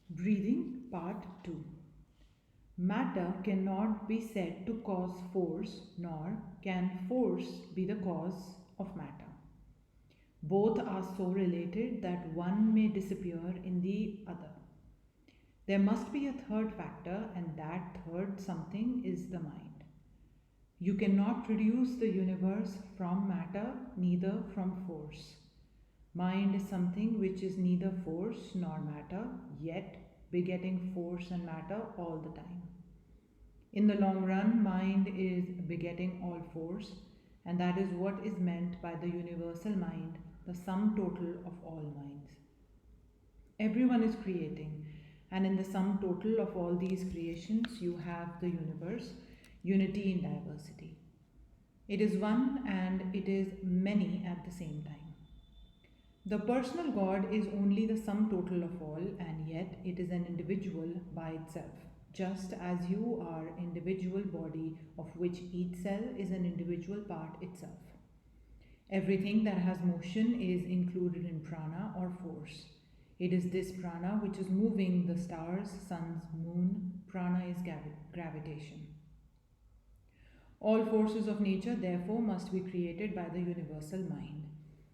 Breathing Part 2. Matter cannot be said to cause force, nor can force be the cause of matter. Both are so related that one may disappear in the other. There must be a third factor, and that third something is the mind. You cannot produce the universe from matter, neither from force. Mind is something which is neither force nor matter, yet begetting force and matter all the time. In the long run, mind is begetting all force, and that is what is meant by the universal mind, the sum total of all minds. Everyone is creating, and in the sum total of all these creations, you have the universe, unity in diversity. It is one and it is many at the same time. The personal God is only the sum total of all, and yet it is an individual by itself, just as you are individual body of which each cell is an individual part itself. Everything that has motion is included in prana or force. It is this prana which is moving the stars, suns, moon. Prana is gravitation. All forces of nature, therefore, must be created by the universal mind.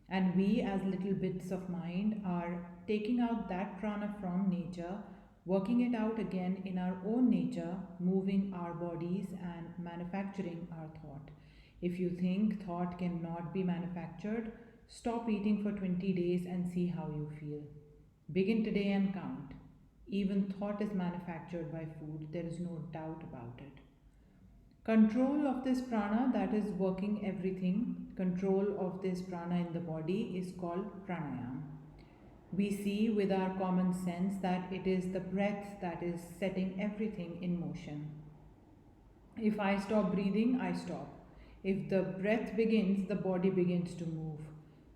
And we, as little bits of mind, are taking out that prana from nature, working it out again in our own nature, moving our bodies and manufacturing our thought. If you think thought cannot be manufactured, stop eating for 20 days and see how you feel. Begin today and count. Even thought is manufactured by food, there is no doubt about it. Control of this prana, that is working everything, control of this prana in the body is called pranayam. We see with our common sense that it is the breath that is setting everything in motion. If I stop breathing, I stop. If the breath begins, the body begins to move.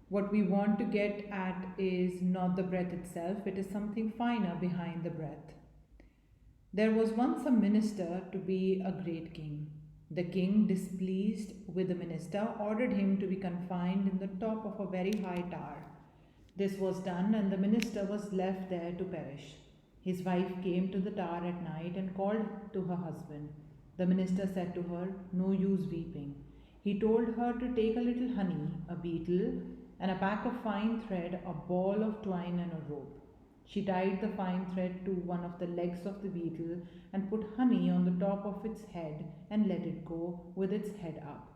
What we want to get at is not the breath itself, it is something finer behind the breath. There was once a minister to be a great king. The king, displeased with the minister, ordered him to be confined in the top of a very high tower. This was done, and the minister was left there to perish. His wife came to the tower at night and called to her husband. The minister said to her, "No use weeping." He told her to take a little honey, a beetle, and a pack of fine thread, a ball of twine, and a rope. She tied the fine thread to one of the legs of the beetle and put honey on the top of its head and let it go with its head up.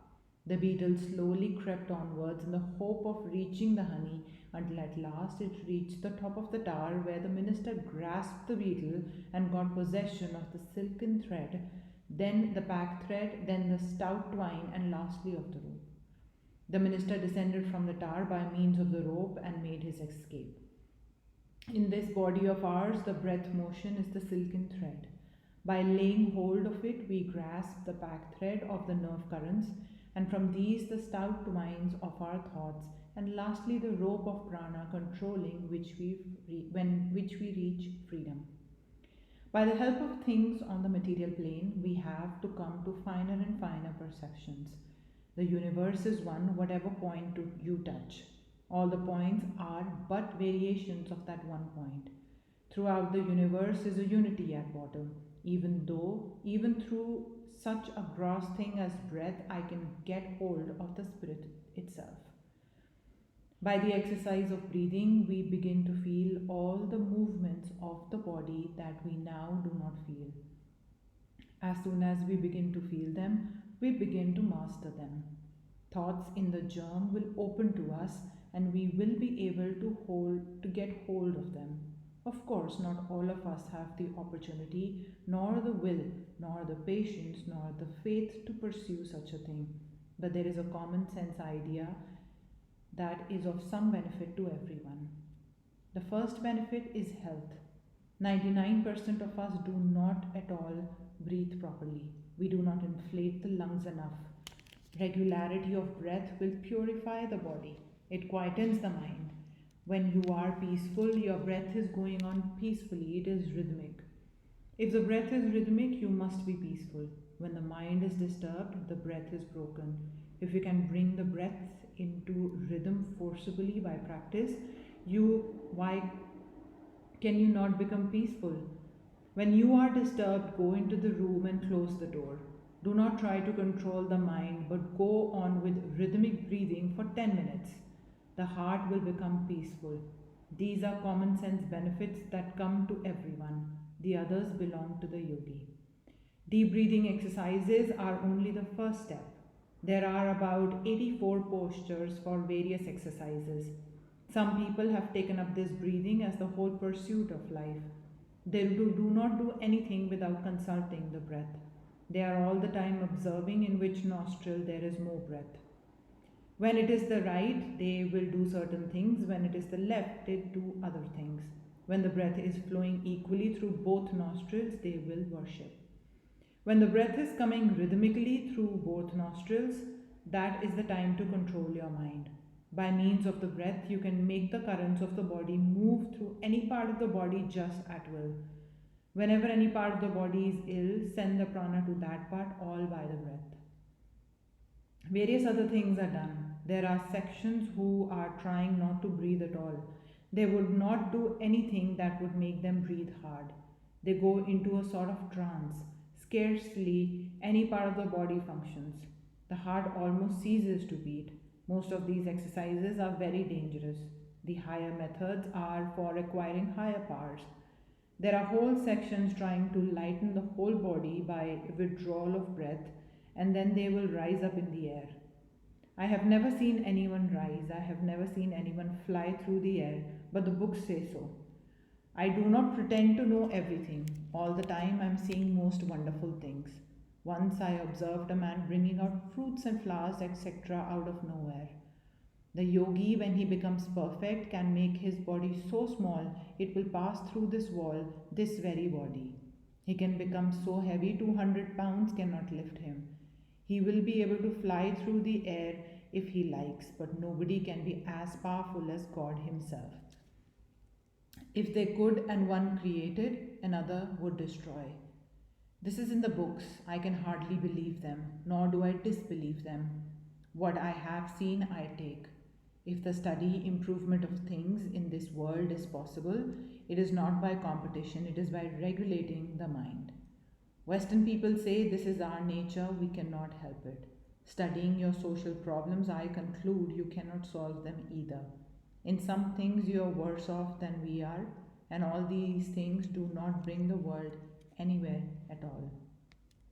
The beetle slowly crept onwards in the hope of reaching the honey until at last it reached the top of the tower, where the minister grasped the beetle and got possession of the silken thread, then the pack thread, then the stout twine, and lastly of the rope. The minister descended from the tower by means of the rope and made his escape. In this body of ours, the breath motion is the silken thread. By laying hold of it, we grasp the pack thread of the nerve currents, and from these the stout twines of our thoughts, and lastly the rope of prana controlling which we reach freedom. By the help of things on the material plane, we have to come to finer and finer perceptions. The universe is one, whatever point you touch. All the points are but variations of that one point. Throughout the universe is a unity at bottom, even through such a gross thing as breath, I can get hold of the spirit itself. By the exercise of breathing, we begin to feel all the movements of the body that we now do not feel. As soon as we begin to feel them, we begin to master them. Thoughts in the germ will open to us, and we will be able to get hold of them. Of course, not all of us have the opportunity, nor the will, nor the patience, nor the faith to pursue such a thing. But there is a common sense idea that is of some benefit to everyone. The first benefit is health. 99% of us do not at all breathe properly. We do not inflate the lungs enough. Regularity of breath will purify the body. It quietens the mind. When you are peaceful, your breath is going on peacefully. It is rhythmic. If the breath is rhythmic, you must be peaceful. When the mind is disturbed, the breath is broken. If you can bring the breath into rhythm forcibly by practice, you why Can you not become peaceful? When you are disturbed, go into the room and close the door. Do not try to control the mind, but go on with rhythmic breathing for 10 minutes. The heart will become peaceful. These are common sense benefits that come to everyone. The others belong to the yogi. Deep breathing exercises are only the first step. There are about 84 postures for various exercises. Some people have taken up this breathing as the whole pursuit of life. They do not do anything without consulting the breath. They are all the time observing in which nostril there is more breath. When it is the right, they will do certain things. When it is the left, they do other things. When the breath is flowing equally through both nostrils, they will worship. When the breath is coming rhythmically through both nostrils, that is the time to control your mind. By means of the breath, you can make the currents of the body move through any part of the body just at will. Whenever any part of the body is ill, send the prana to that part all by the breath. Various other things are done. There are sections who are trying not to breathe at all. They would not do anything that would make them breathe hard. They go into a sort of trance. Scarcely any part of the body functions. The heart almost ceases to beat. Most of these exercises are very dangerous. The higher methods are for acquiring higher powers. There are whole sections trying to lighten the whole body by withdrawal of breath, and then they will rise up in the air. I have never seen anyone rise, I have never seen anyone fly through the air, but the books say so. I do not pretend to know everything. All the time I am seeing most wonderful things. Once I observed a man bringing out fruits and flowers, etc., out of nowhere. The yogi, when he becomes perfect, can make his body so small it will pass through this wall, this very body. He can become so heavy 200 pounds cannot lift him. He will be able to fly through the air if he likes, but nobody can be as powerful as God Himself. If they could and one created, another would destroy. This is in the books. I can hardly believe them, nor do I disbelieve them. What I have seen, I take. If the study improvement of things in this world is possible, it is not by competition, it is by regulating the mind. Western people say this is our nature, we cannot help it. Studying your social problems, I conclude you cannot solve them either. In some things you are worse off than we are, and all these things do not bring the world anywhere at all.